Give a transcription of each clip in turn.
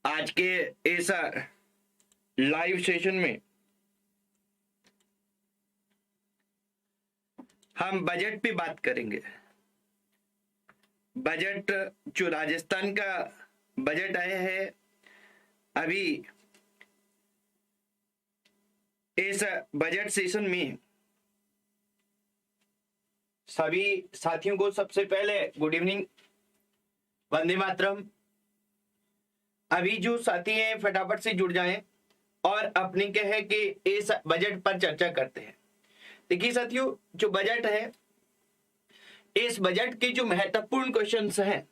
आज के इस लाइव सेशन में हम बजट पे बात करेंगे। बजट जो राजस्थान का बजट आया है अभी, इस बजट सेशन में सभी साथियों को सबसे पहले गुड इवनिंग, वंदे मातरम। अभी जो साथी हैं फटाफट से जुड़ जाएं और अपने क्या है कि इस बजट पर चर्चा करते हैं। देखिए साथियों, जो बजट है, इस बजट के जो महत्वपूर्ण क्वेश्चंस हैं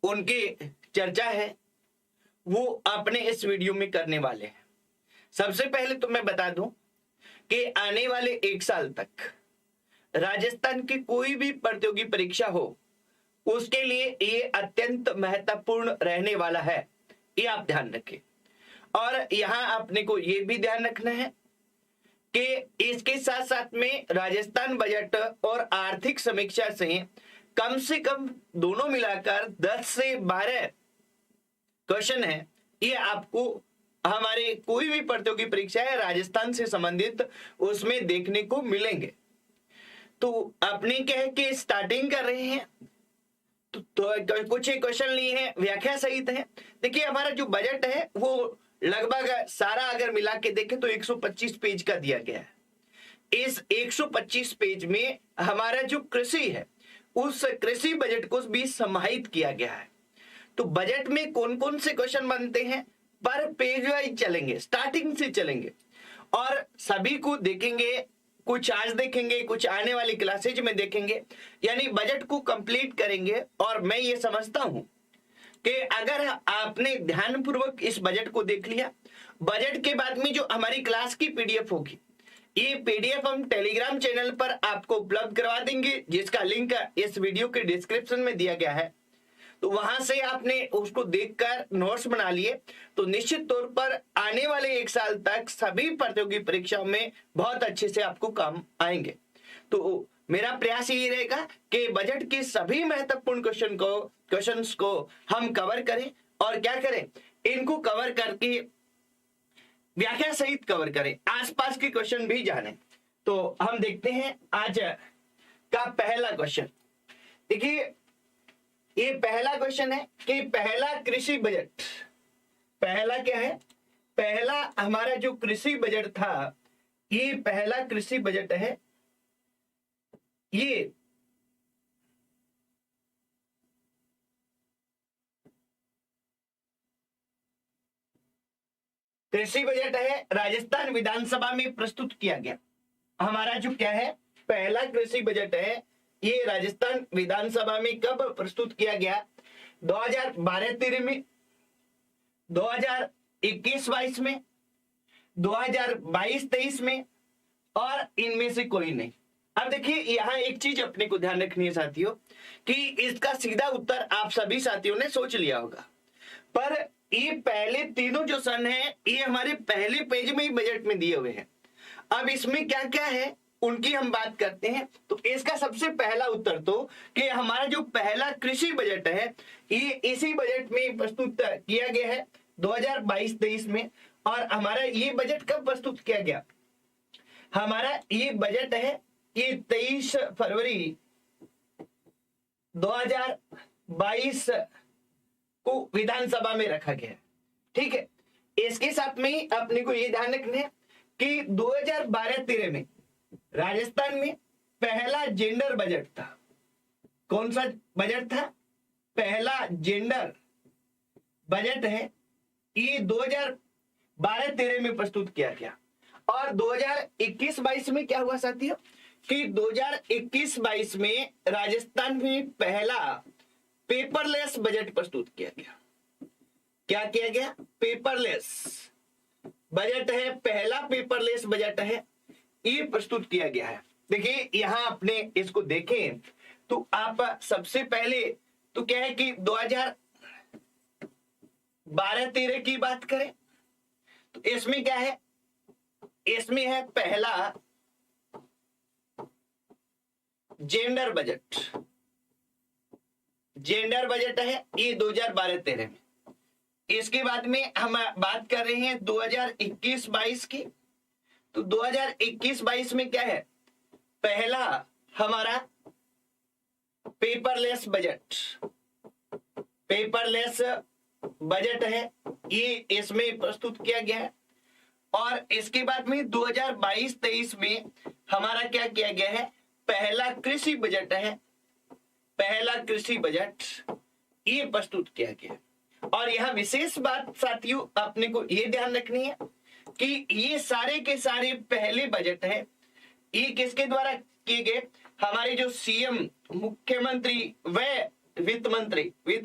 उनकी चर्चा है वो अपने इस वीडियो में करने वाले हैं। सबसे पहले तो मैं बता दूं कि आने वाले 1 साल तक राजस्थान की कोई भी प्रतियोगी परीक्षा हो उसके लिए ये अत्यंत महत्वपूर्ण रहने वाला है, ये आप ध्यान रखें। और यहां अपने को ये भी ध्यान रखना है कि इसके साथ साथ में राजस्थान बजट और आर्थिक समीक्षा से कम दोनों मिलाकर 10 से 12 क्वेश्चन है, ये आपको हमारे कोई भी प्रतियोगी परीक्षा है राजस्थान से संबंधित उसमें देखने को मिलेंगे। तो अपने क्या है कि स्टार्टिंग कर रहे हैं तो कुछ क्वेश्चन लिए हैं, व्याख्या सहित है। देखिए हमारा जो बजट है वो लगभग सारा अगर मिला के देखें तो 125 पेज का दिया गया है। इस 125 पेज में हमारा जो कृषि है उस कृषि बजट को भी समाहित किया गया है। तो बजट में कौन कौन से क्वेश्चन बनते हैं पर पेज वाइज चलेंगे, स्टार्टिंग से चलेंगे और सभी को देखेंगे। कुछ आज देखेंगे, कुछ आने वाली क्लासेज में देखेंगे, यानी बजट को कंप्लीट करेंगे। और मैं ये समझता हूं कि अगर आपने ध्यानपूर्वक इस बजट को देख लिया, बजट के बाद में जो हमारी क्लास की पीडीएफ होगी, ये पीडीएफ हम टेलीग्राम चैनल पर आपको उपलब्ध करवा देंगे, जिसका लिंक इस वीडियो के डिस्क्रिप्शन में दिया गया है। तो वहां से आपने उसको देखकर नोट्स बना लिए तो निश्चित तौर पर आने वाले 1 साल तक सभी प्रतियोगी परीक्षाओं में बहुत अच्छे से आपको काम आएंगे। तो मेरा प्रयास ये रहेगा कि बजट के सभी महत्वपूर्ण क्वेश्चंस को हम कवर करें और क्या करें, इनको कवर करके व्याख्या सहित कवर करें, आसपास के क्वेश्चन भी जानें। तो हम देखते हैं आज का पहला क्वेश्चन। देखिए ये पहला क्वेश्चन है कि पहला कृषि बजट, पहला क्या है, पहला हमारा जो कृषि बजट था, ये पहला कृषि बजट है। ये कृषि बजट है, राजस्थान विधानसभा में प्रस्तुत किया गया। हमारा जो क्या है, पहला कृषि बजट है, ये राजस्थान विधानसभा में कब प्रस्तुत किया गया, 2012-13 में, 2021-22 में, 2022-23 में, और इनमें से कोई नहीं। अब देखिए यहाँ एक चीज अपने को ध्यान रखनी है साथियों कि इसका सीधा उत्तर आप सभी साथियों ने सोच लिया होगा, पर ये पहले तीनों जो सन है ये हमारे पहले पेज में ही बजट में दिए हुए हैं। अब इसमें क्या क्या है उनकी हम बात करते हैं। तो इसका सबसे पहला उत्तर तो कि हमारा जो पहला कृषि बजट है ये इसी बजट में प्रस्तुत किया गया है 2022-23 में। और हमारा ये बजट कब प्रस्तुत किया गया, हमारा ये बजट है ये 23 फरवरी 2022 को विधानसभा में रखा गया है। ठीक है, इसके साथ में ही अपने को ये ध्यान रखना है कि 2012-13 में राजस्थान में पहला जेंडर बजट था। कौन सा बजट था, पहला जेंडर बजट है, ये 2012-13 में प्रस्तुत किया गया। और 2021-22 में क्या हुआ साथियों कि 2021-22 में राजस्थान में पहला पेपरलेस बजट प्रस्तुत किया गया। क्या किया गया, पेपरलेस बजट है, पहला पेपरलेस बजट है, ये प्रस्तुत किया गया है। देखिए यहां अपने इसको देखें तो आप सबसे पहले तो क्या है कि 2012-13 की बात करें तो इसमें क्या है, इसमें है पहला जेंडर बजट है, ये 2012-13 में। इसके बाद में हम बात कर रहे हैं 2021-22 की। तो 2021-22 में क्या है, पहला हमारा पेपरलेस बजट, पेपरलेस बजट है, ये इसमें प्रस्तुत किया गया है। और इसके बाद में 2022-23 में हमारा क्या किया गया है, पहला कृषि बजट है, पहला कृषि बजट ये प्रस्तुत किया गया। और यह विशेष बात साथियों अपने को ये ध्यान रखनी है कि ये सारे के सारे पहले बजट है, ये किसके द्वारा किए गए, हमारे जो सीएम, मुख्यमंत्री व वित्त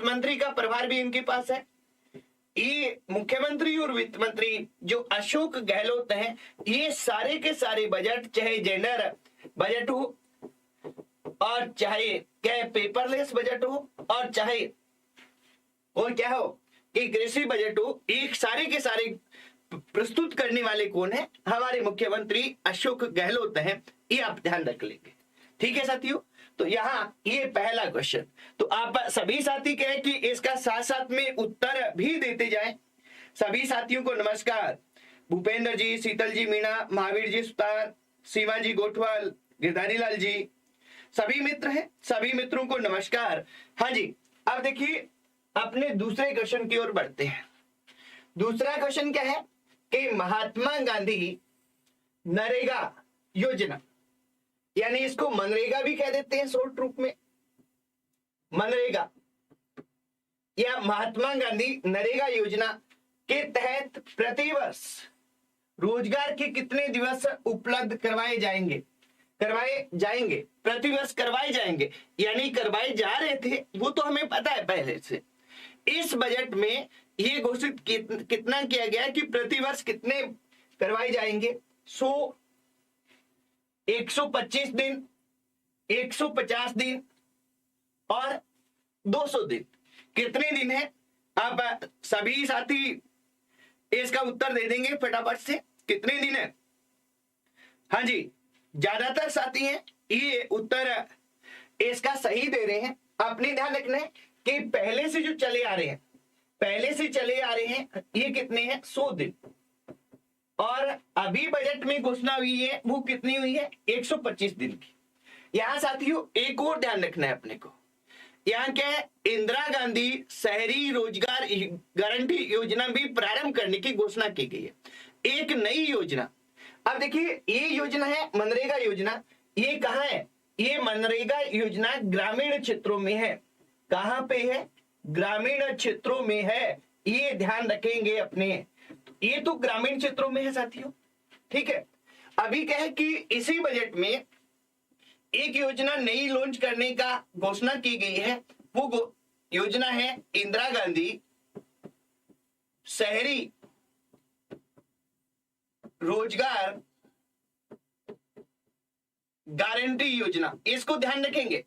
मंत्री का प्रभार भी इनके पास है। ये मुख्यमंत्री और वित्त मंत्री जो अशोक गहलोत हैं, ये सारे के सारे बजट, चाहे जेंडर बजट हो और चाहे क्या पेपरलेस बजट हो और चाहे और क्या हो कि कृषि बजट हो, एक सारे के सारे प्रस्तुत करने वाले कौन है, हमारे मुख्यमंत्री अशोक गहलोत हैं। ये आप ध्यान रख लेंगे, ठीक है साथियों। तो यहाँ ये पहला क्वेश्चन, तो आप सभी साथी कहें कि इसका साथ साथ में उत्तर भी देते जाएं। सभी साथियों को नमस्कार। भूपेंद्र जी, शीतल जी, मीणा, महावीर जी सुतार, सीमा जी गोठवाल, गिरधारी लाल जी, सभी मित्र हैं, सभी मित्रों को नमस्कार। हाँ जी, अब देखिए अपने दूसरे क्वेश्चन की ओर बढ़ते हैं। दूसरा क्वेश्चन क्या है कि महात्मा गांधी नरेगा योजना, यानी इसको मनरेगा भी कह देते हैं शॉर्ट रूप में, मनरेगा या महात्मा गांधी नरेगा योजना के तहत प्रतिवर्ष रोजगार के कितने दिवस उपलब्ध करवाए जाएंगे, प्रतिवर्ष करवाए जाएंगे, यानी करवाए जा रहे थे वो तो हमें पता है पहले से। इस बजट में ये घोषित कितना किया गया कि प्रतिवर्ष कितने करवाए जाएंगे, 125 दिन, 150 दिन और 200 दिन। कितने दिन है, आप सभी साथी इसका उत्तर दे देंगे फटाफट से, कितने दिन है। हाँ जी, ज्यादातर साथी हैं ये उत्तर इसका सही दे रहे हैं। आपने ध्यान रखना है कि पहले से जो चले आ रहे हैं, ये कितने हैं, 100 दिन। और अभी बजट में घोषणा हुई है वो कितनी हुई है, 125 दिन की। यहां साथियों एक और ध्यान रखना है अपने को, यहाँ क्या है, इंदिरा गांधी शहरी रोजगार गारंटी योजना भी प्रारंभ करने की घोषणा की गई है, एक नई योजना। अब देखिए ये योजना है मनरेगा योजना, ये कहाँ है, ये मनरेगा योजना ग्रामीण क्षेत्रों में है। कहां पे है, ग्रामीण क्षेत्रों में है, ये ध्यान रखेंगे अपने। ये तो ग्रामीण क्षेत्रों में है साथियों, ठीक है। अभी क्या है कि इसी बजट में एक योजना नई लॉन्च करने का घोषणा की गई है, वो योजना है इंदिरा गांधी शहरी रोजगार गारंटी योजना। इसको ध्यान रखेंगे,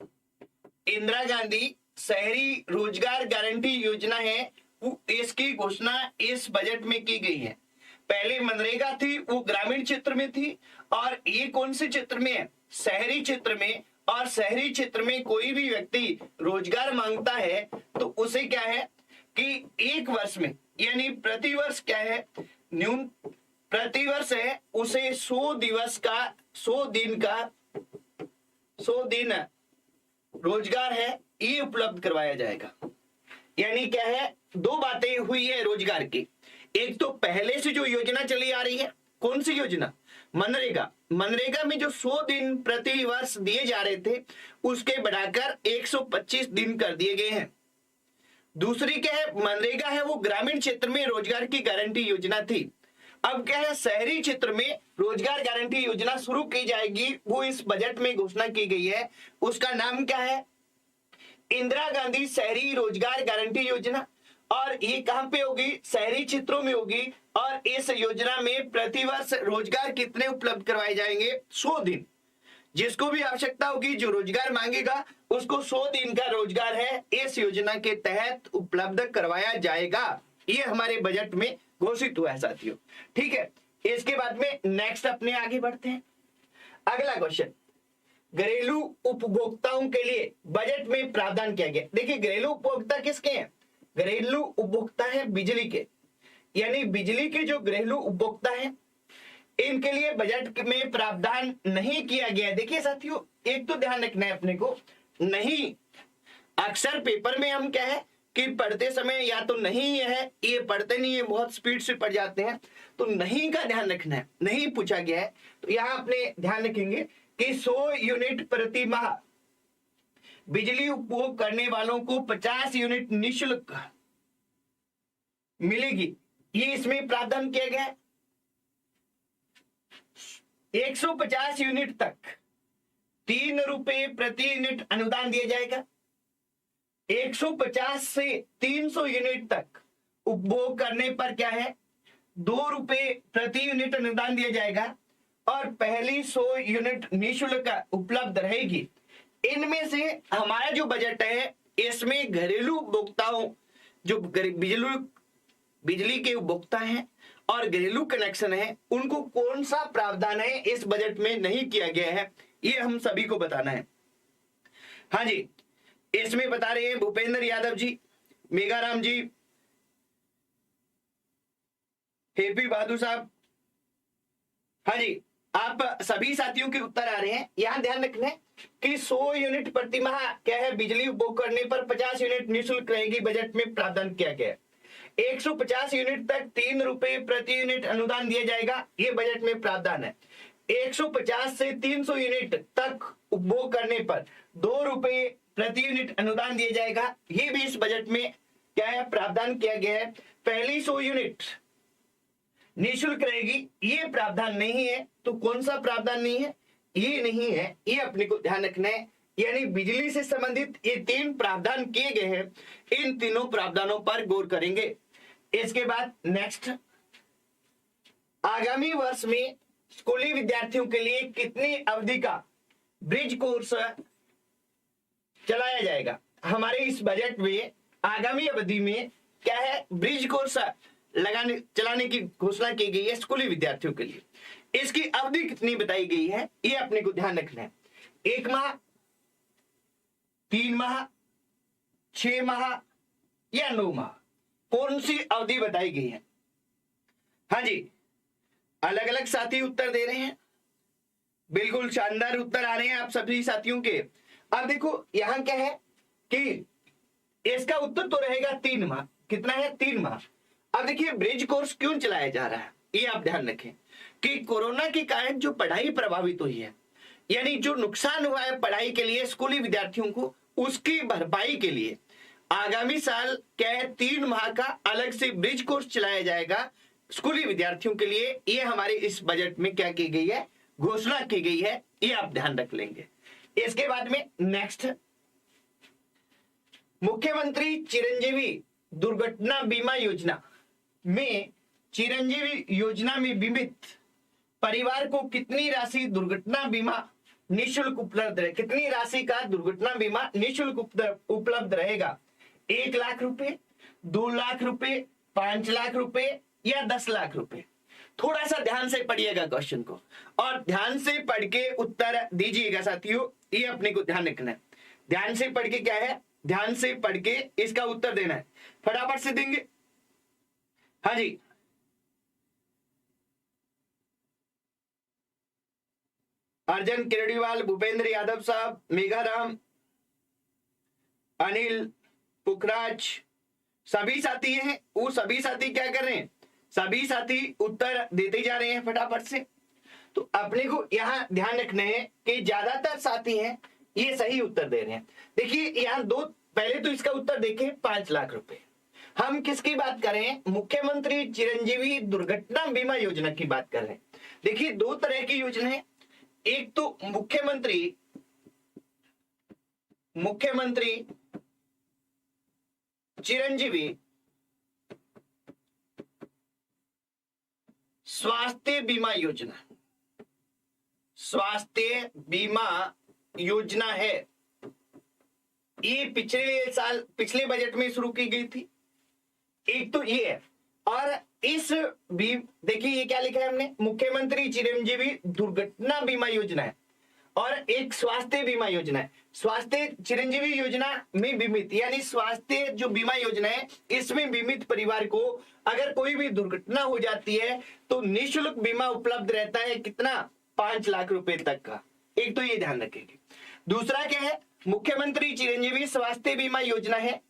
इंदिरा गांधी शहरी रोजगार गारंटी योजना है, इसकी घोषणा इस बजट में की गई है। पहले मनरेगा थी वो ग्रामीण क्षेत्र में थी, और ये कौन से क्षेत्र में है, शहरी क्षेत्र में। और शहरी क्षेत्र में कोई भी व्यक्ति रोजगार मांगता है तो उसे क्या है कि एक वर्ष में, यानी प्रतिवर्ष क्या है, प्रतिवर्ष है उसे 100 दिन रोजगार है ये उपलब्ध करवाया जाएगा। यानी क्या है, दो बातें हुई है रोजगार की। एक तो पहले से जो योजना चली आ रही है, कौन सी योजना, मनरेगा। मनरेगा में जो 100 दिन प्रति वर्ष दिए जा रहे थे उसके बढ़ाकर 125 दिन कर दिए गए हैं। दूसरी क्या है, मनरेगा है वो ग्रामीण क्षेत्र में रोजगार की गारंटी योजना थी। अब क्या है, शहरी क्षेत्र में रोजगार गारंटी योजना शुरू की जाएगी, वो इस बजट में घोषणा की गई है। उसका नाम क्या है, इंदिरा गांधी शहरी रोजगार गारंटी योजना। और ये कहां पे होगी, शहरी क्षेत्रों में होगी। और इस योजना में प्रतिवर्ष रोजगार कितने उपलब्ध करवाए जाएंगे, 100 दिन। जिसको भी आवश्यकता होगी, जो रोजगार मांगेगा उसको 100 दिन का रोजगार है इस योजना के तहत उपलब्ध करवाया जाएगा। ये हमारे बजट में घोषित हुआ है साथियों, ठीक है। इसके बाद में नेक्स्ट अपने आगे बढ़ते हैं। अगला क्वेश्चन, घरेलू उपभोक्ताओं के लिए बजट में प्रावधान किया गया। देखिए घरेलू उपभोक्ता किसके हैं, घरेलू उपभोक्ता है बिजली के, यानी बिजली के जो घरेलू उपभोक्ता है इनके लिए बजट में प्रावधान नहीं किया गया है। देखिए साथियों, एक तो ध्यान रखना है अपने को, नहीं, अक्सर पेपर में हम क्या है कि पढ़ते समय या तो नहीं है, ये पढ़ते नहीं है, बहुत स्पीड से पढ़ जाते हैं, तो नहीं का ध्यान रखना है, नहीं पूछा गया है। तो यहां अपने ध्यान रखेंगे कि 100 यूनिट प्रति माह बिजली उपभोग करने वालों को 50 यूनिट निःशुल्क मिलेगी, ये इसमें प्रावधान किया गया है। 150 यूनिट तक 3 रुपए प्रति यूनिट अनुदान दिया जाएगा। 150 से 300 यूनिट तक उपभोग करने पर क्या है 2 रुपए प्रति यूनिट अनुदान दिया जाएगा और पहली 100 यूनिट निःशुल्क उपलब्ध रहेगी। इनमें से हमारा जो बजट है इसमें घरेलू उपभोक्ताओं जो बिजली के उपभोक्ता हैं और घरेलू कनेक्शन है उनको कौन सा प्रावधान है इस बजट में नहीं किया गया है, ये हम सभी को बताना है। हाँ जी, इसमें बता रहे हैं भूपेंद्र यादव जी, मेघाराम जी, हेपी बहादुर साहब। हाँ जी, आप सभी साथियों के उत्तर आ रहे हैं। यहां ध्यान रखना है कि 100 यूनिट प्रति माह क्या है बिजली उपभोग करने पर 50 यूनिट निःशुल्क रहेगी, बजट में प्रावधान किया गया है। 150 यूनिट तक 3 रुपए प्रति यूनिट अनुदान दिया जाएगा, ये बजट में प्रावधान है। 150 से 300 यूनिट तक उपभोग करने पर 2 रुपए प्रति यूनिट अनुदान दिया जाएगा, ये भी इस बजट में क्या है प्रावधान किया गया है। पहली 100 यूनिट निःशुल्क रहेगी, ये प्रावधान नहीं है। तो कौन सा प्रावधान नहीं है, ये नहीं है, ये अपने को ध्यान रखना है। यानी बिजली से संबंधित ये 3 प्रावधान किए गए हैं, इन तीनों प्रावधानों पर गौर करेंगे। इसके बाद नेक्स्ट, आगामी वर्ष में स्कूली विद्यार्थियों के लिए कितनी अवधि का ब्रिज कोर्स चलाया जाएगा। हमारे इस बजट में आगामी अवधि में क्या है ब्रिज कोर्स चलाने की घोषणा की गई है स्कूली विद्यार्थियों के लिए। इसकी अवधि कितनी बताई गई है, ये अपने को ध्यान रखना है। 1 माह, 3 माह, 6 माह या 9 माह, कौन सी अवधि बताई गई है। हाँ जी, अलग अलग साथी उत्तर दे रहे हैं, बिल्कुल शानदार उत्तर आ रहे हैं आप सभी साथियों के। अब देखो यहां क्या है कि इसका उत्तर तो रहेगा 3 माह। कितना है, 3 माह। अब देखिए ब्रिज कोर्स क्यों चलाया जा रहा है, ये आप ध्यान रखें कि कोरोना के कारण जो पढ़ाई प्रभावित हुई है, यानी जो नुकसान हुआ है पढ़ाई के लिए स्कूली विद्यार्थियों को, उसकी भरपाई के लिए आगामी साल क्या है 3 माह का अलग से ब्रिज कोर्स चलाया जाएगा स्कूली विद्यार्थियों के लिए। ये हमारे इस बजट में क्या की गई है, घोषणा की गई है, ये आप ध्यान रख लेंगे। इसके बाद में नेक्स्ट, मुख्यमंत्री चिरंजीवी दुर्घटना बीमा योजना में चिरंजीवी योजना में बीमित परिवार को कितनी राशि दुर्घटना बीमा निःशुल्क उपलब्ध है। कितनी राशि का दुर्घटना बीमा निःशुल्क उपलब्ध रहेगा। 1 लाख रुपए, 2 लाख रुपए, 5 लाख रुपए या 10 लाख रुपए। थोड़ा सा ध्यान से पढ़िएगा क्वेश्चन को और ध्यान से पढ़ के उत्तर दीजिएगा साथियों, ये अपने को ध्यान रखना है। ध्यान से पढ़ के क्या है, ध्यान से पढ़ के इसका उत्तर देना है, फटाफट से देंगे। हाँ जी, अर्जन केरड़ीवाल, भूपेंद्र यादव साहब, मेघाराम, अनिल, पुखराज, सभी साथी हैं। वो सभी साथी क्या कर रहे हैं, सभी साथी उत्तर देते जा रहे हैं फटाफट से। तो अपने को यहां ध्यान रखना है कि ज्यादातर साथी हैं ये सही उत्तर दे रहे हैं। देखिए यहां दो, पहले तो इसका उत्तर देखें 5 लाख रुपए। हम किसकी बात कर रहे हैं, मुख्यमंत्री चिरंजीवी दुर्घटना बीमा योजना की बात कर रहे हैं। देखिए 2 तरह की योजना है, एक तो मुख्यमंत्री चिरंजीवी स्वास्थ्य बीमा योजना, स्वास्थ्य बीमा योजना है। ये पिछले बजट में शुरू की गई थी। एक तो ये है, और इस भी देखिए ये क्या लिखा है हमने, मुख्यमंत्री चिरंजीवी दुर्घटना बीमा योजना है। और एक स्वास्थ्य बीमा योजना है। स्वास्थ्य चिरंजीवी योजना में बीमित, यानी स्वास्थ्य जो बीमा योजना है इसमें बीमित परिवार को अगर कोई भी दुर्घटना हो जाती है तो निःशुल्क बीमा उपलब्ध रहता है। कितना? 5 लाख रुपए तक का। एक तो ये ध्यान रखेंगे। दूसरा क्या है? मुख्यमंत्री चिरंजीवी स्वास्थ्य बीमा योजना है।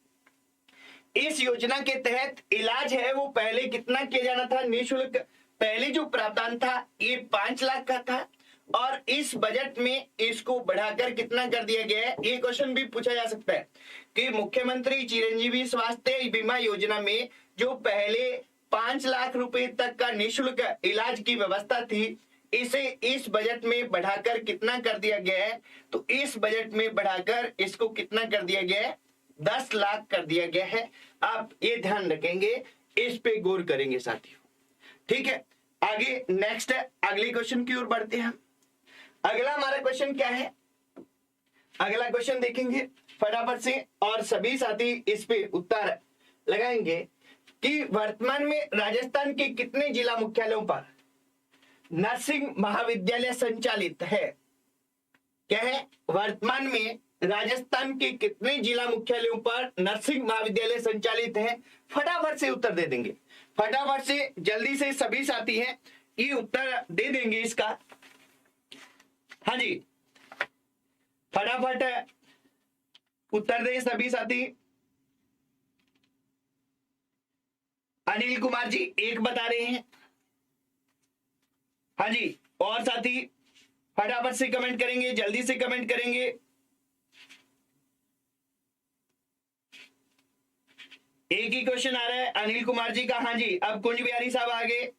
इस योजना के तहत इलाज है वो पहले कितना किया जाना था? निःशुल्क। पहले जो प्रावधान था ये 5 लाख का था और इस बजट में इसको बढ़ाकर कितना कर दिया गया है? ये क्वेश्चन भी पूछा जा सकता है कि मुख्यमंत्री चिरंजीवी स्वास्थ्य बीमा योजना में जो पहले 5 लाख रुपए तक का निःशुल्क इलाज की व्यवस्था थी, इसे इस बजट में बढ़ाकर कितना कर दिया गया है? तो इस बजट में बढ़ाकर इसको कितना कर दिया गया है? 10 लाख कर दिया गया है। आप ये ध्यान रखेंगे, इस पे गौर करेंगे साथियों। ठीक है, आगे नेक्स्ट अगले क्वेश्चन की ओर बढ़ते हैं। अगला हमारा क्वेश्चन क्या है? अगला क्वेश्चन देखेंगे फटाफट से और सभी साथी इस पे उत्तर लगाएंगे कि वर्तमान में राजस्थान के कितने जिला मुख्यालयों पर नर्सिंग महाविद्यालय संचालित है? क्या है? वर्तमान में राजस्थान के कितने जिला मुख्यालयों पर नर्सिंग महाविद्यालय संचालित है? फटाफट से उत्तर दे देंगे। फटाफट से जल्दी से सभी साथी हैं ये उत्तर दे देंगे इसका। हाँ जी, फटाफट उत्तर दें सभी साथी। अनिल कुमार जी 1 बता रहे हैं। हाँ जी, और साथी फटाफट से कमेंट करेंगे, जल्दी से कमेंट करेंगे। एक ही क्वेश्चन आ रहा है अनिल कुमार जी का। हाँ जी, अब कुंज बिहारी साहब आ गए,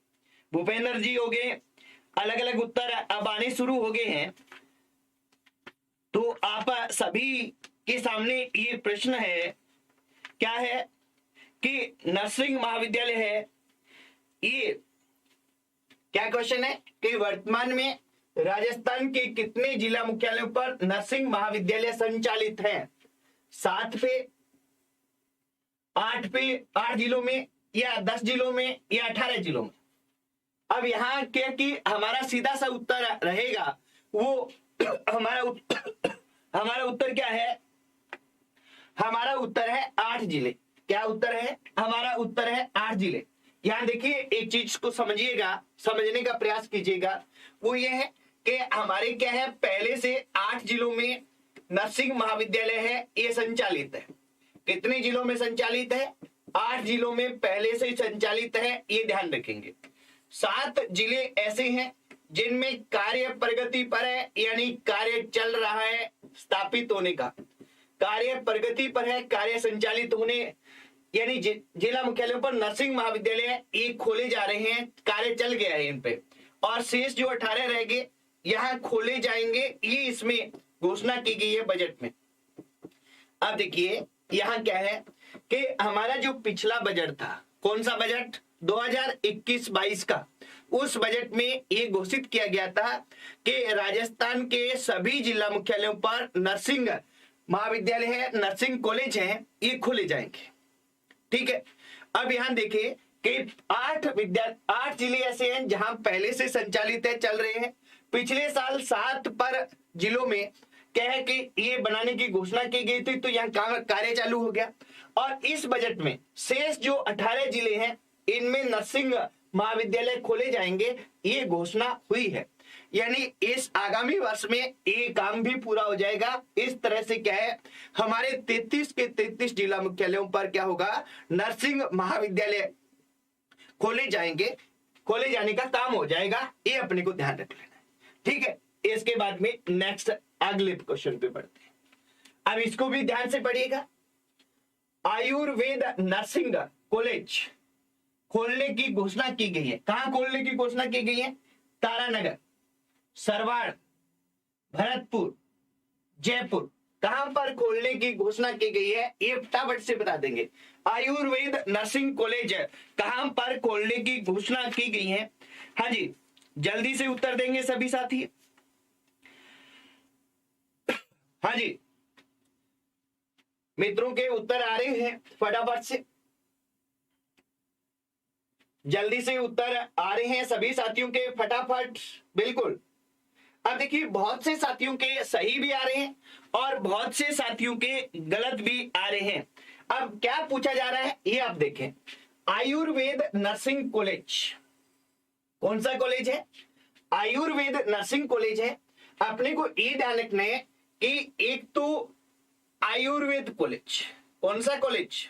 भूपेंद्र जी हो गए, अलग अलग उत्तर अब आने शुरू हो गए हैं। तो आप सभी के सामने ये प्रश्न है, क्या है कि नर्सिंग महाविद्यालय है, ये क्या क्वेश्चन है कि वर्तमान में राजस्थान के कितने जिला मुख्यालयों पर नर्सिंग महाविद्यालय संचालित हैं? 7 पे, 8 पे, 8 जिलों में या 10 जिलों में या 18 जिलों में? अब यहाँ क्या कि हमारा सीधा सा उत्तर रहेगा वो हमारा उत्तर क्या है? हमारा उत्तर है 8 जिले। क्या उत्तर है? हमारा उत्तर है 8 जिले। यहाँ देखिए एक चीज को समझिएगा, समझने का प्रयास कीजिएगा, वो ये है कि हमारे क्या है, पहले से 8 जिलों में नर्सिंग महाविद्यालय है, ये संचालित है। कितने जिलों में संचालित है? 8 जिलों में पहले से संचालित है, ये ध्यान रखेंगे। 7 जिले ऐसे हैं जिनमें कार्य प्रगति पर है, यानी कार्य चल रहा है स्थापित होने का, कार्य प्रगति पर है, कार्य संचालित होने, यानी जिला मुख्यालयों पर नर्सिंग महाविद्यालय ये खोले जा रहे हैं, कार्य चल गया है इन पे, और शेष जो 18 रह गए यहाँ खोले जाएंगे, ये इसमें घोषणा की गई है बजट में। अब देखिए यहाँ क्या है कि हमारा जो पिछला बजट था, कौन सा बजट? 2021-22 का, उस बजट में ये घोषित किया गया था कि राजस्थान के सभी जिला मुख्यालयों पर नर्सिंग महाविद्यालय है, नर्सिंग कॉलेज है, ये खोले जाएंगे। ठीक है, अब यहाँ देखिए कि 8 जिले ऐसे हैं जहां पहले से संचालित है, चल रहे हैं। पिछले साल 7 पर जिलों में क्या है कि ये बनाने की घोषणा की गई थी, तो यहाँ कार्य चालू हो गया। और इस बजट में शेष जो 18 जिले हैं इनमें नर्सिंग महाविद्यालय खोले जाएंगे, ये घोषणा हुई है। यानी इस आगामी वर्ष में ये काम भी पूरा हो जाएगा। इस तरह से क्या है, हमारे 33 के 33 जिला मुख्यालयों पर क्या होगा, नर्सिंग महाविद्यालय खोले जाएंगे, खोले जाने का काम हो जाएगा, ये अपने को ध्यान रख लेना है। ठीक है, इसके बाद में नेक्स्ट अगले क्वेश्चन पे बढ़ते हैं। अब इसको भी ध्यान से पढ़िएगा। आयुर्वेद नर्सिंग कॉलेज खोलने की घोषणा की गई है। कहां खोलने की घोषणा की गई है? तारानगर, सरवाड़, भरतपुर, जयपुर, कहां पर खोलने की घोषणा की गई है, ये फटाफट से बता देंगे। आयुर्वेद नर्सिंग कॉलेज कहां पर खोलने की घोषणा की गई है? हाँ जी, जल्दी से उत्तर देंगे सभी साथी। हाँ जी, मित्रों के उत्तर आ रहे हैं, फटाफट से जल्दी से उत्तर आ रहे हैं सभी साथियों के, फटाफट। बिल्कुल, अब देखिए बहुत से साथियों के सही भी आ रहे हैं और बहुत से साथियों के गलत भी आ रहे हैं। अब क्या पूछा जा रहा है ये आप देखें, आयुर्वेद नर्सिंग कॉलेज, कौन सा कॉलेज है? आयुर्वेद नर्सिंग कॉलेज है। अपने को ये ध्यान रखना है कि एक तो आयुर्वेद कॉलेज, कौन सा कॉलेज?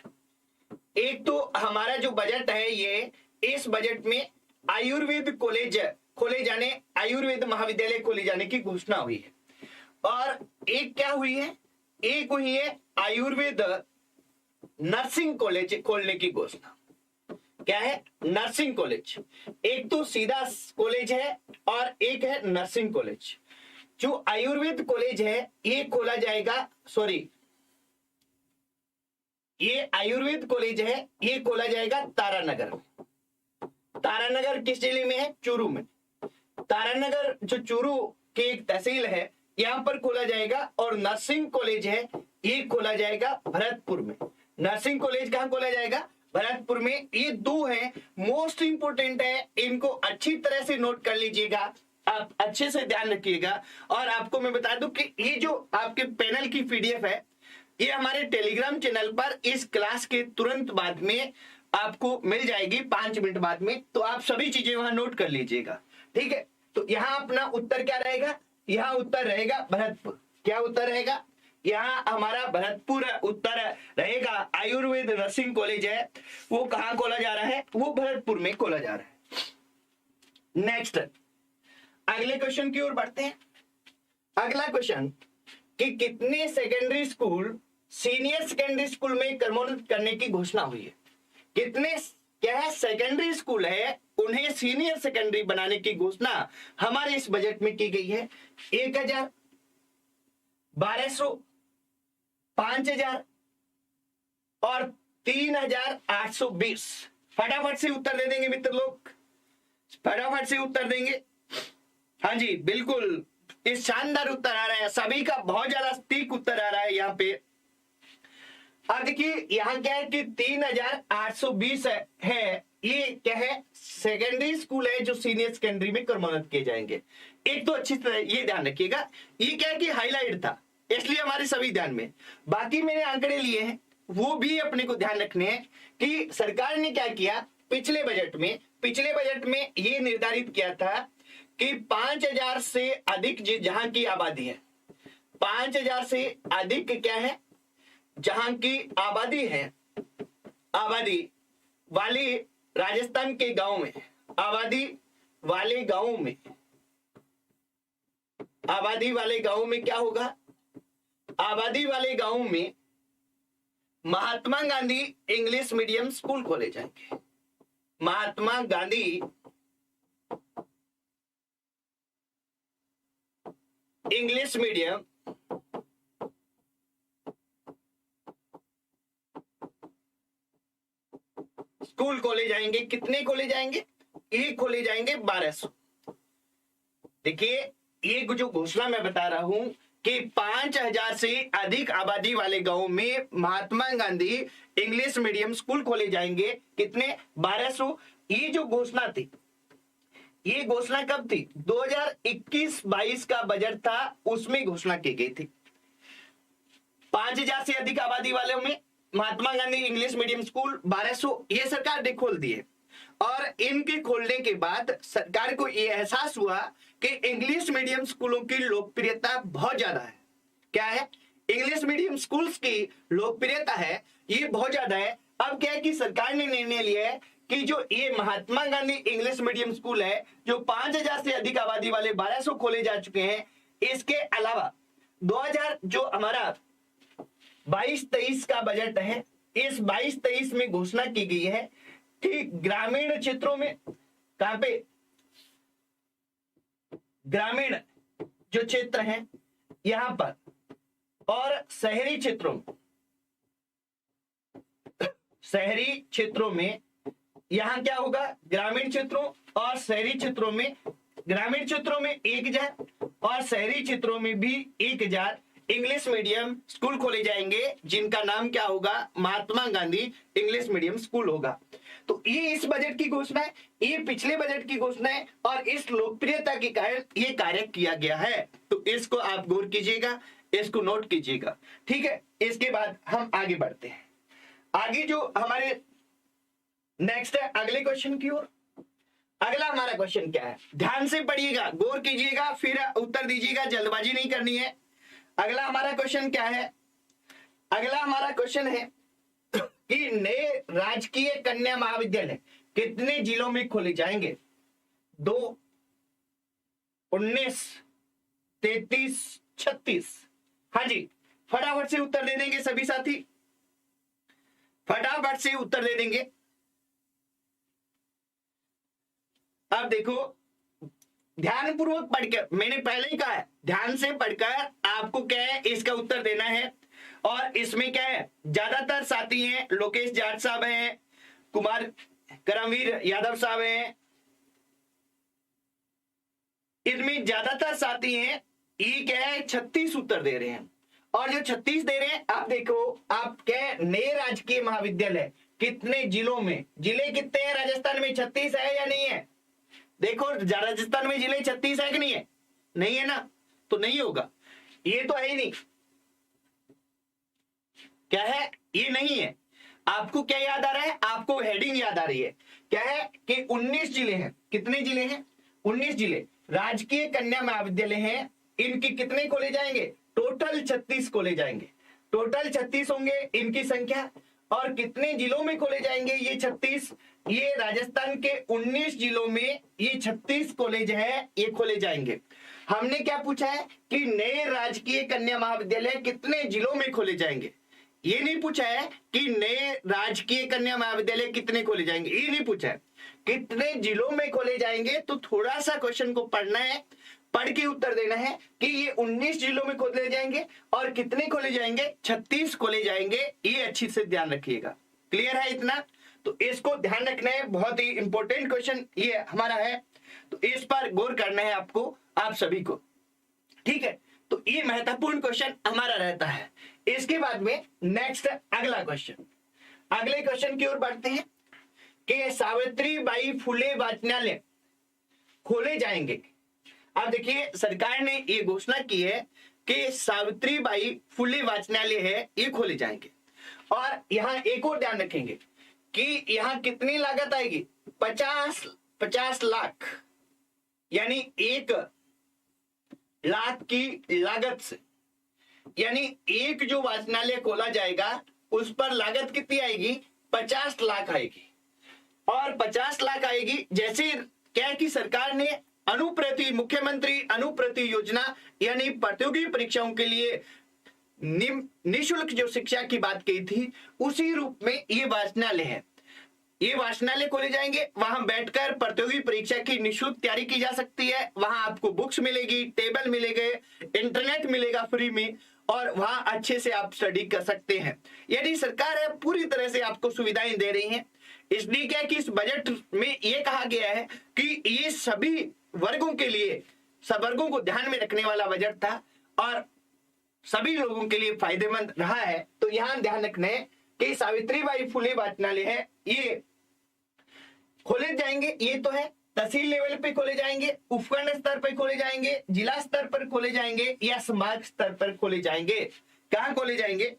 एक तो हमारा जो बजट है ये, इस बजट में आयुर्वेद कॉलेज खोले जाने, आयुर्वेद महाविद्यालय खोले जाने की घोषणा हुई है। और एक क्या हुई है? एक हुई है आयुर्वेद नर्सिंग कॉलेज खोलने की घोषणा। क्या है? Nursing college. एक तो सीधा कॉलेज है और एक है नर्सिंग कॉलेज। जो आयुर्वेद कॉलेज है ये खोला जाएगा, सॉरी, ये आयुर्वेद कॉलेज है ये खोला जाएगा तारानगर में। तारानगर किस जिले में है? चूरू में। तारानगर जो चूरू की एक तहसील है यहां पर खोला जाएगा। और नर्सिंग कॉलेज है ये खोला जाएगा भरतपुर में। नर्सिंग कॉलेज कहां खोला जाएगा? भरतपुर में। ये दो है, मोस्ट इंपोर्टेंट है, इनको अच्छी तरह से नोट कर लीजिएगा, आप अच्छे से ध्यान रखिएगा। और आपको मैं बता दूं कि ये जो आपके पैनल की पीडीएफ है ये हमारे टेलीग्राम चैनल पर इस क्लास के तुरंत बाद में आपको मिल जाएगी, 5 मिनट बाद में। तो आप सभी चीजें वहां नोट कर लीजिएगा, ठीक है। तो यहाँ अपना उत्तर क्या रहेगा? यहाँ उत्तर रहेगा भरतपुर। क्या उत्तर रहेगा? यहाँ हमारा भरतपुर उत्तर रहेगा। आयुर्वेद नर्सिंग कॉलेज है वो कहाँ खोला जा रहा है? वो भरतपुर में खोला जा रहा है। नेक्स्ट अगले क्वेश्चन की ओर बढ़ते हैं। अगला क्वेश्चन कि कितने secondary school senior secondary school में क्रमोन्नत करने की घोषणा हुई है? कितने क्या है? सेकेंडरी स्कूल है उन्हें सीनियर सेकेंडरी बनाने की घोषणा हमारे इस बजट में की गई है। 1000, 1200, 5000 और 3820। फटाफट से उत्तर दे देंगे मित्र लोग, फटाफट से उत्तर देंगे। हाँ जी बिल्कुल, इस शानदार उत्तर आ रहा है, सभी का बहुत ज्यादा सटीक उत्तर आ रहा है यहाँ पे। अब देखिए यहाँ क्या है कि 3820 है, ये क्या है? सेकेंडरी स्कूल है जो सीनियर सेकेंडरी में क्रमोन्नत किए जाएंगे। एक तो अच्छी तरह ये ध्यान रखिएगा, ये क्या है कि हाईलाइट था इसलिए हमारे सभी ध्यान में। बाकी मैंने आंकड़े लिए हैं वो भी अपने को ध्यान रखने हैं कि सरकार ने क्या किया पिछले बजट में ये निर्धारित किया था कि 5000 से अधिक जहां की आबादी है, 5000 से अधिक क्या है जहां की आबादी है, आबादी वाले राजस्थान के गांव में, आबादी वाले गांव में क्या होगा? आबादी वाले गांव में Mahatma Gandhi English medium school खोले जाएंगे। Mahatma Gandhi English medium school खोले जाएंगे। कितने खोले जाएंगे? ये खोले जाएंगे 1200। देखिए ये जो घोषणा मैं बता रहा हूं कि 5000 से अधिक आबादी वाले गांव में Mahatma Gandhi English medium school खोले जाएंगे। कितने? 1200। ये जो घोषणा थी, ये घोषणा कब थी? 2021-22 का बजट था उसमें घोषणा की गई थी। 5000 से अधिक आबादी वालों में Mahatma Gandhi English medium school 1200 ये सरकार ने खोल दिए। और इनके खोलने के बाद सरकार को ये एहसास हुआ कि इंग्लिश मीडियम स्कूलों की लोकप्रियता बहुत ज्यादा है। क्या है? इंग्लिश मीडियम स्कूल्स की लोकप्रियता है ये बहुत ज्यादा है। अब क्या है कि सरकार ने निर्णय लिया है कि जो ये Mahatma Gandhi English medium school है जो 5000 से अधिक आबादी वाले 1200 खोले जा चुके हैं, इसके अलावा 2000 जो हमारा 22-23 का बजट है, इस 22-23 में घोषणा की गई है कि ग्रामीण क्षेत्रों में, कहां पे? ग्रामीण जो क्षेत्र हैं यहां पर और शहरी क्षेत्रों में यहां क्या होगा? ग्रामीण क्षेत्रों और शहरी क्षेत्रों में, ग्रामीण क्षेत्रों में 1000 और शहरी क्षेत्रों में भी 1000 इंग्लिश मीडियम स्कूल खोले जाएंगे जिनका नाम क्या होगा? Mahatma Gandhi English medium school होगा। तो ये इस बजट की घोषणा है, ये पिछले बजट की घोषणा है और इस लोकप्रियता के कारण ये कार्य किया गया है। तो इसको आप गौर कीजिएगा, इसको नोट कीजिएगा, ठीक है। इसके बाद हम आगे बढ़ते हैं, आगे जो हमारे नेक्स्ट है अगले क्वेश्चन की ओर। अगला हमारा क्वेश्चन क्या है, ध्यान से पढ़िएगा, गौर कीजिएगा, फिर उत्तर दीजिएगा, जल्दबाजी नहीं करनी है। अगला हमारा क्वेश्चन क्या है, अगला हमारा क्वेश्चन है कि नए राजकीय कन्या महाविद्यालय कितने जिलों में खोले जाएंगे? 2, 19, 33, 36। हाँ जी, फटाफट से उत्तर दे देंगे सभी साथी, फटाफट से उत्तर दे देंगे। अब देखो, ध्यानपूर्वक पढ़कर, मैंने पहले ही कहा है ध्यान से पढ़कर आपको क्या है इसका उत्तर देना है। और इसमें क्या है, ज्यादातर साथी हैं लोकेश जाट साहब हैं, कुमार करमवीर यादव साहब हैं, इसमें ज्यादातर साथी हैं, ये क्या है 36 उत्तर दे रहे हैं। और जो 36 दे रहे हैं, आप देखो, आप क्या नए राजकीय महाविद्यालय कितने जिलों में, जिले कितने हैं राजस्थान में, 36 है या नहीं है? देखो राजस्थान में जिले 36 है कि नहीं है? नहीं है ना, तो नहीं होगा, ये तो है ही नहीं। क्या है, ये नहीं है। आपको क्या याद आ रहा है, आपको हेडिंग याद आ रही है, क्या है कि 19 जिले हैं। कितने जिले हैं? 19 जिले राजकीय कन्या महाविद्यालय हैं। इनकी कितने खोले जाएंगे? टोटल 36 खोले जाएंगे, टोटल 36 होंगे इनकी संख्या। और कितने जिलों में खोले जाएंगे ये 36? ये राजस्थान के 19 जिलों में ये 36 कॉलेज है, ये खोले जाएंगे। हमने क्या पूछा है कि नए राजकीय कन्या महाविद्यालय कितने जिलों में खोले जाएंगे, ये नहीं पूछा है कि नए राजकीय कन्या महाविद्यालय कितने खोले जाएंगे, ये नहीं पूछा है, कितने जिलों में खोले जाएंगे। तो थोड़ा सा क्वेश्चन को पढ़ना है, पढ़ के उत्तर देना है कि ये 19 जिलों में खोले जाएंगे और कितने खोले जाएंगे, 36 खोले जाएंगे। ये अच्छी से ध्यान रखिएगा, क्लियर है इतना? तो इसको ध्यान रखना है, बहुत ही इंपॉर्टेंट क्वेश्चन ये हमारा है, तो इस पर गौर करना है आपको, आप सभी को, ठीक है। तो ये महत्वपूर्ण क्वेश्चन हमारा रहता है। इसके बाद में नेक्स्ट अगला क्वेश्चन, अगले क्वेश्चन की ओर बढ़ते हैं कि सावित्रीबाई फुले वाचनालय खोले जाएंगे। अब देखिए, सरकार ने ये घोषणा की है कि सावित्रीबाई फुले वाचनालय है, ये खोले जाएंगे। और यहाँ एक और ध्यान रखेंगे कि यहाँ कितनी लागत आएगी, 50 लाख, यानी 1 लाख की लागत से, यानी एक जो वाचनालय खोला जाएगा उस पर लागत कितनी आएगी, 50 लाख आएगी। और 50 लाख आएगी, जैसे क्या कि सरकार ने अनुप्रति, मुख्यमंत्री अनुप्रति योजना, यानी प्रतियोगी परीक्षाओं के लिए निःशुल्क जो शिक्षा की बात कही थी, उसी रूप में ये वाचनालय है। ये वाचनालय खोले जाएंगे, वहां बैठकर प्रतियोगी परीक्षा की निःशुल्क तैयारी की जा सकती है। वहां आपको बुक्स मिलेगी, टेबल मिलेंगे, इंटरनेट मिलेगा फ्री में, और वहां अच्छे से आप स्टडी कर सकते हैं। यदि सरकार है पूरी तरह से आपको सुविधाएं दे रही है। इसलिए क्या कि इस बजट में ये कहा गया है कि ये सभी वर्गों के लिए, सब वर्गों को ध्यान में रखने वाला बजट था और सभी लोगों के लिए फायदेमंद रहा है। तो यहां ध्यान रखना है कि सावित्रीबाई फुले वाचनालय है, ये खोले जाएंगे। ये तो है, तहसील लेवल पे खोले जाएंगे, उपखंड स्तर पर खोले जाएंगे, जिला स्तर पर खोले जाएंगे, या संभाग स्तर पर खोले जाएंगे। कहां खोले जाएंगे?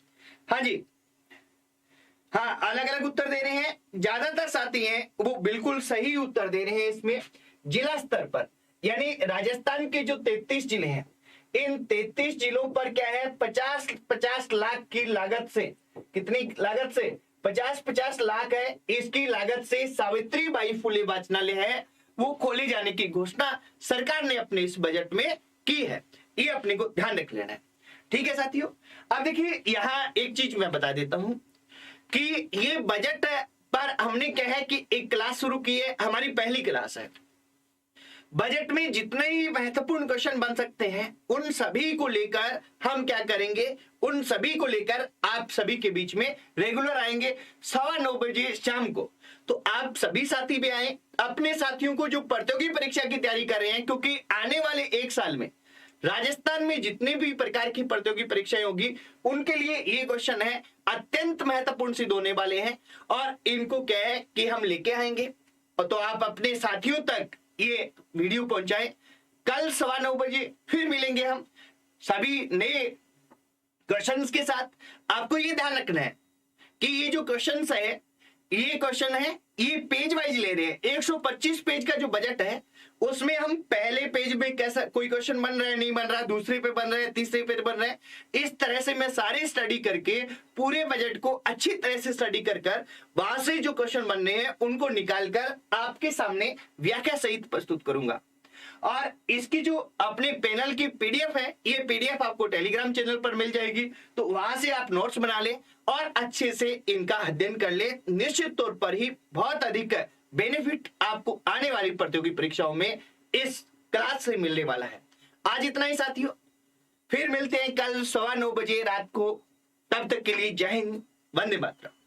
हाँ जी, हाँ, अलग अलग उत्तर दे रहे हैं। ज्यादातर साथी हैं वो बिल्कुल सही उत्तर दे रहे हैं इसमें, जिला स्तर पर, यानी राजस्थान के जो 33 जिले हैं, इन 33 जिलों पर क्या है, 50 लाख की लागत से, कितनी लागत से, 50 लाख है, इसकी लागत से सावित्रीबाई फुले वाचनालय है वो खोले जाने की घोषणा सरकार ने अपने इस बजट में की है। ये अपने को ध्यान रख लेना है, ठीक है साथियों। अब देखिए, यहाँ एक चीज मैं बता देता हूं कि ये बजट पर हमने क्या है कि एक क्लास शुरू की है, हमारी पहली क्लास है। बजट में जितने ही महत्वपूर्ण क्वेश्चन बन सकते हैं उन सभी को लेकर हम क्या करेंगे, उन सभी को लेकर आप सभी के बीच में रेगुलर आएंगे 9:15 बजे शाम को। तो आप सभी साथी भी आए, अपने साथियों को जो प्रतियोगी परीक्षा की तैयारी कर रहे हैं, क्योंकि आने वाले 1 साल में राजस्थान में जितने भी प्रकार की प्रतियोगी परीक्षाएं होगी उनके लिए ये क्वेश्चन है, अत्यंत महत्वपूर्ण सिद्ध होने वाले हैं और इनको क्या है कि हम लेके आएंगे। और तो आप अपने साथियों तक ये वीडियो पहुंचाएं। कल 9:15 बजे फिर मिलेंगे हम सभी नए क्वेश्चंस के साथ। आपको ये ध्यान रखना है कि ये जो क्वेश्चंस है, ये क्वेश्चन है, ये पेज वाइज ले रहे हैं। 125 पेज का जो बजट है उसमें हम पहले पेज में कैसा कोई क्वेश्चन बन रहा है, नहीं बन रहा, दूसरे पे बन रहा है, तीसरे पे बन रहा है, इस तरह से मैं सारी स्टडी करके पूरे बजट को अच्छी तरह से स्टडी कर वहां से जो क्वेश्चन बनने हैं उनको निकालकर आपके सामने व्याख्या सहित प्रस्तुत करूंगा। और इसकी जो अपने पैनल की पीडीएफ है, ये पीडीएफ आपको टेलीग्राम चैनल पर मिल जाएगी, तो वहां से आप नोट्स बना ले और अच्छे से इनका अध्ययन कर ले। निश्चित तौर पर ही बहुत अधिक बेनिफिट आपको आने वाली प्रतियोगी परीक्षाओं में इस क्लास से मिलने वाला है। आज इतना ही साथियों, फिर मिलते हैं कल 9:15 बजे रात को। तब तक के लिए जय हिंद, वंदे मातरम।